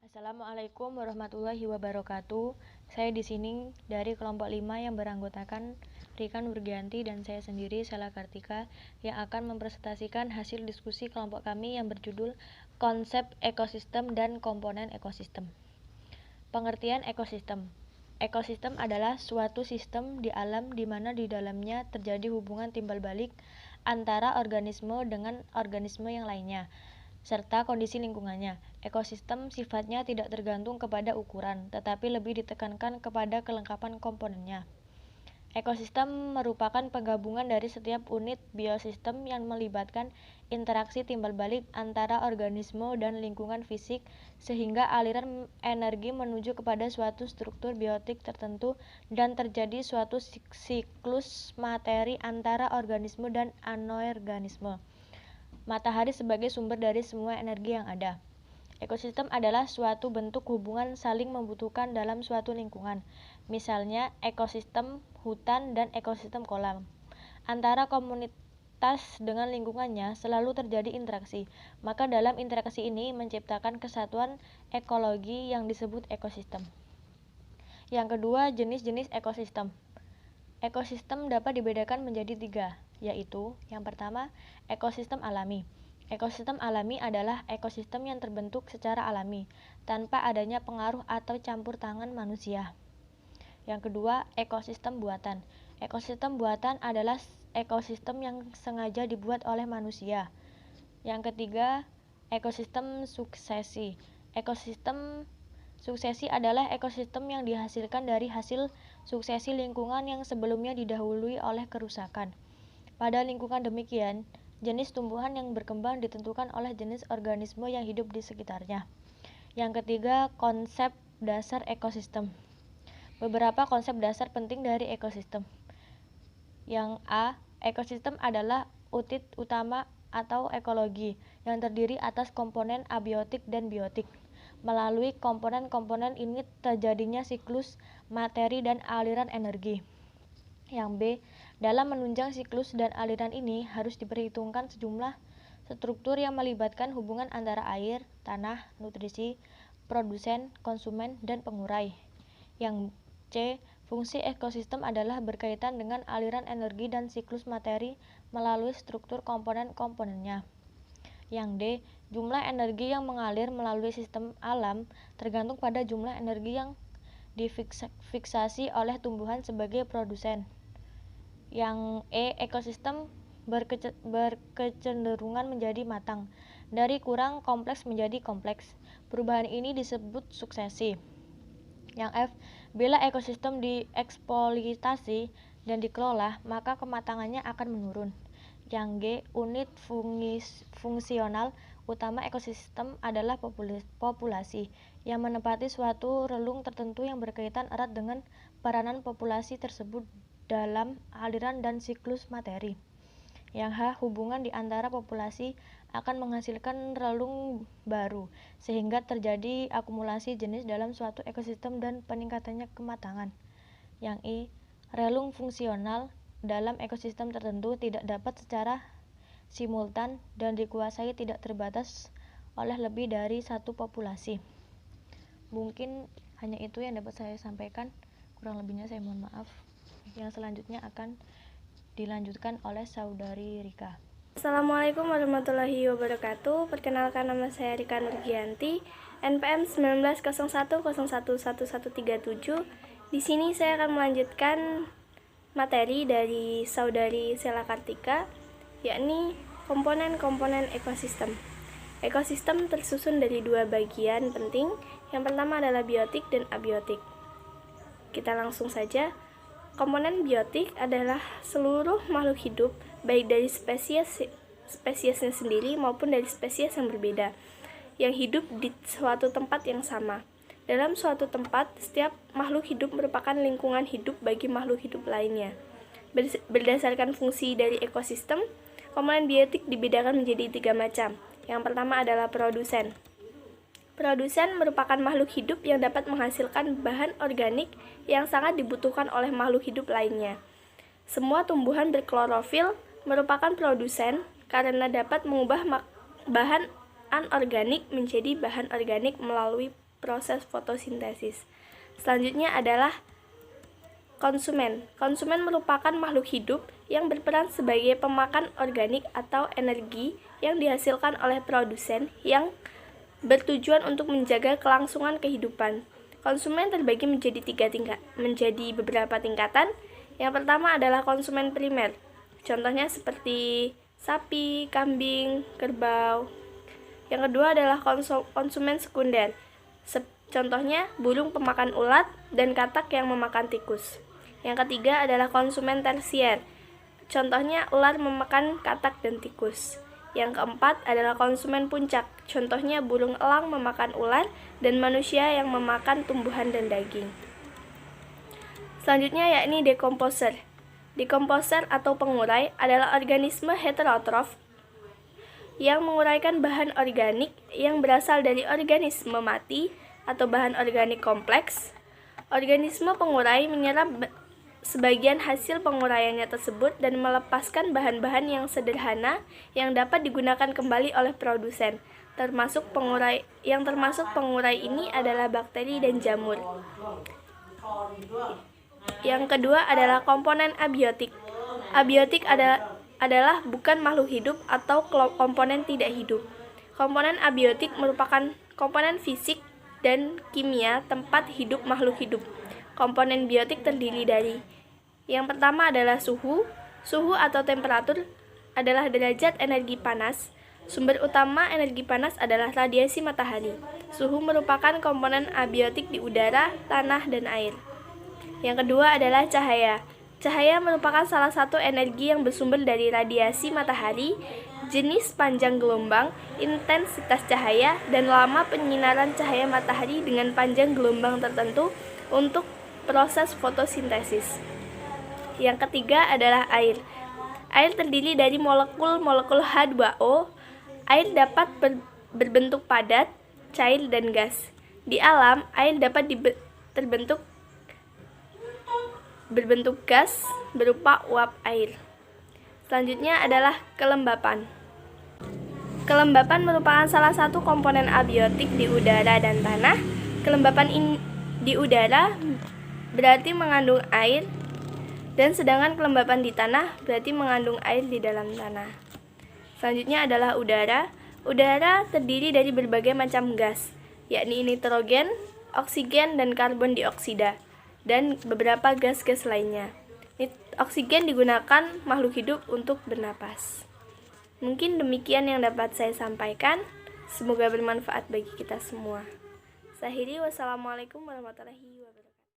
Assalamualaikum warahmatullahi wabarakatuh. Saya di sini dari kelompok 5 yang beranggotakan Rika Nurgianti dan saya sendiri, Sela Kartika, yang akan mempresentasikan hasil diskusi kelompok kami yang berjudul Konsep Ekosistem dan Komponen Ekosistem. Pengertian ekosistem. Ekosistem adalah suatu sistem di alam di mana di dalamnya terjadi hubungan timbal balik antara organisme dengan organisme yang lainnya, serta kondisi lingkungannya. Ekosistem sifatnya tidak tergantung kepada ukuran, tetapi lebih ditekankan kepada kelengkapan komponennya. Ekosistem merupakan penggabungan dari setiap unit biosistem yang melibatkan interaksi timbal balik antara organisme dan lingkungan fisik, sehingga aliran energi menuju kepada suatu struktur biotik tertentu dan terjadi suatu siklus materi antara organisme dan anorganisme. Matahari sebagai sumber dari semua energi yang ada. Ekosistem adalah suatu bentuk hubungan saling membutuhkan dalam suatu lingkungan. Misalnya, ekosistem hutan dan ekosistem kolam. Antara komunitas dengan lingkungannya selalu terjadi interaksi. Maka dalam interaksi ini menciptakan kesatuan ekologi yang disebut ekosistem. Yang kedua, jenis-jenis ekosistem. Ekosistem dapat dibedakan menjadi 3, yaitu yang pertama, ekosistem alami. Ekosistem alami adalah ekosistem yang terbentuk secara alami, tanpa adanya pengaruh atau campur tangan manusia. Yang kedua, ekosistem buatan. Ekosistem buatan adalah ekosistem yang sengaja dibuat oleh manusia. Yang ketiga, ekosistem suksesi. Ekosistem suksesi adalah ekosistem yang dihasilkan dari hasil suksesi lingkungan yang sebelumnya didahului oleh kerusakan. Pada lingkungan demikian, jenis tumbuhan yang berkembang ditentukan oleh jenis organisme yang hidup di sekitarnya. Yang ketiga, konsep dasar ekosistem. Beberapa konsep dasar penting dari ekosistem. Yang A, ekosistem adalah unit utama atau ekologi yang terdiri atas komponen abiotik dan biotik. Melalui komponen-komponen ini terjadinya siklus materi dan aliran energi. Yang B, dalam menunjang siklus dan aliran ini harus diperhitungkan sejumlah struktur yang melibatkan hubungan antara air, tanah, nutrisi, produsen, konsumen, dan pengurai. Yang C, fungsi ekosistem adalah berkaitan dengan aliran energi dan siklus materi melalui struktur komponen-komponennya. Yang D, jumlah energi yang mengalir melalui sistem alam tergantung pada jumlah energi yang difiksasi oleh tumbuhan sebagai produsen. Yang E, ekosistem berkecenderungan menjadi matang, dari kurang kompleks menjadi kompleks. Perubahan ini disebut suksesi. Yang F, bila ekosistem dieksploitasi dan dikelola, maka kematangannya akan menurun. Yang G, unit fungsional utama ekosistem adalah populasi, yang menempati suatu relung tertentu yang berkaitan erat dengan peranan populasi tersebut dalam aliran dan siklus materi. Yang H, hubungan di antara populasi akan menghasilkan relung baru, sehingga terjadi akumulasi jenis dalam suatu ekosistem dan peningkatannya kematangan. Yang I, relung fungsional dalam ekosistem tertentu tidak dapat secara simultan dan dikuasai tidak terbatas oleh lebih dari satu populasi. Mungkin hanya itu yang dapat saya sampaikan, kurang lebihnya saya mohon maaf. Yang selanjutnya akan dilanjutkan oleh saudari Rika. Assalamualaikum warahmatullahi wabarakatuh. Perkenalkan, nama saya Rika Nurgianti, NPM 1901011137. Di sini saya akan melanjutkan materi dari saudari Sela Kartika, yakni komponen-komponen ekosistem. Ekosistem tersusun dari 2 bagian penting. Yang pertama adalah biotik dan abiotik. Kita langsung saja. Komponen biotik adalah seluruh makhluk hidup, baik dari spesiesnya sendiri maupun dari spesies yang berbeda, yang hidup di suatu tempat yang sama. Dalam suatu tempat, setiap makhluk hidup merupakan lingkungan hidup bagi makhluk hidup lainnya. Berdasarkan fungsi dari ekosistem, komponen biotik dibedakan menjadi 3 macam. Yang pertama adalah produsen. Produsen merupakan makhluk hidup yang dapat menghasilkan bahan organik yang sangat dibutuhkan oleh makhluk hidup lainnya. Semua tumbuhan berklorofil merupakan produsen karena dapat mengubah bahan anorganik menjadi bahan organik melalui proses fotosintesis. Selanjutnya adalah konsumen. Konsumen merupakan makhluk hidup yang berperan sebagai pemakan organik atau energi yang dihasilkan oleh produsen yang bertujuan untuk menjaga kelangsungan kehidupan. Konsumen terbagi menjadi beberapa tingkatan. Yang pertama adalah konsumen primer. Contohnya seperti sapi, kambing, kerbau. Yang kedua adalah konsumen sekunder. Contohnya burung pemakan ulat dan katak yang memakan tikus. Yang ketiga adalah konsumen tersier. Contohnya ular memakan katak dan tikus. Yang keempat adalah konsumen puncak. Contohnya burung elang memakan ular dan manusia yang memakan tumbuhan dan daging. Selanjutnya yakni dekomposer. Dekomposer atau pengurai adalah organisme heterotrof yang menguraikan bahan organik yang berasal dari organisme mati atau bahan organik kompleks. Organisme pengurai menyerap sebagian hasil penguraiannya tersebut dan melepaskan bahan-bahan yang sederhana yang dapat digunakan kembali oleh produsen. Termasuk pengurai ini adalah bakteri dan jamur. Yang kedua adalah komponen abiotik. Abiotik adalah bukan makhluk hidup atau komponen tidak hidup. Komponen abiotik merupakan komponen fisik dan kimia tempat hidup makhluk hidup. Komponen biotik terdiri dari yang pertama adalah suhu. Suhu atau temperatur adalah derajat energi panas. Sumber utama energi panas adalah radiasi matahari. Suhu merupakan komponen abiotik di udara, tanah, dan air. Yang kedua adalah cahaya. Cahaya merupakan salah satu energi yang bersumber dari radiasi matahari, jenis panjang gelombang, intensitas cahaya, dan lama penyinaran cahaya matahari dengan panjang gelombang tertentu untuk proses fotosintesis. Yang ketiga adalah air. Air terdiri dari molekul-molekul H2O. Air dapat berbentuk padat, cair, dan gas. Di alam, air dapat berbentuk gas berupa uap air. Selanjutnya adalah kelembapan. Kelembapan merupakan salah satu komponen abiotik di udara dan tanah. Kelembapan di udara berarti mengandung air, dan sedangkan kelembapan di tanah berarti mengandung air di dalam tanah. Selanjutnya adalah udara. Udara terdiri dari berbagai macam gas, yakni nitrogen, oksigen, dan karbon dioksida, dan beberapa gas-gas lainnya. Oksigen digunakan makhluk hidup untuk bernapas. Mungkin demikian yang dapat saya sampaikan. Semoga bermanfaat bagi kita semua. Saya akhiri, wassalamualaikum warahmatullahi wabarakatuh.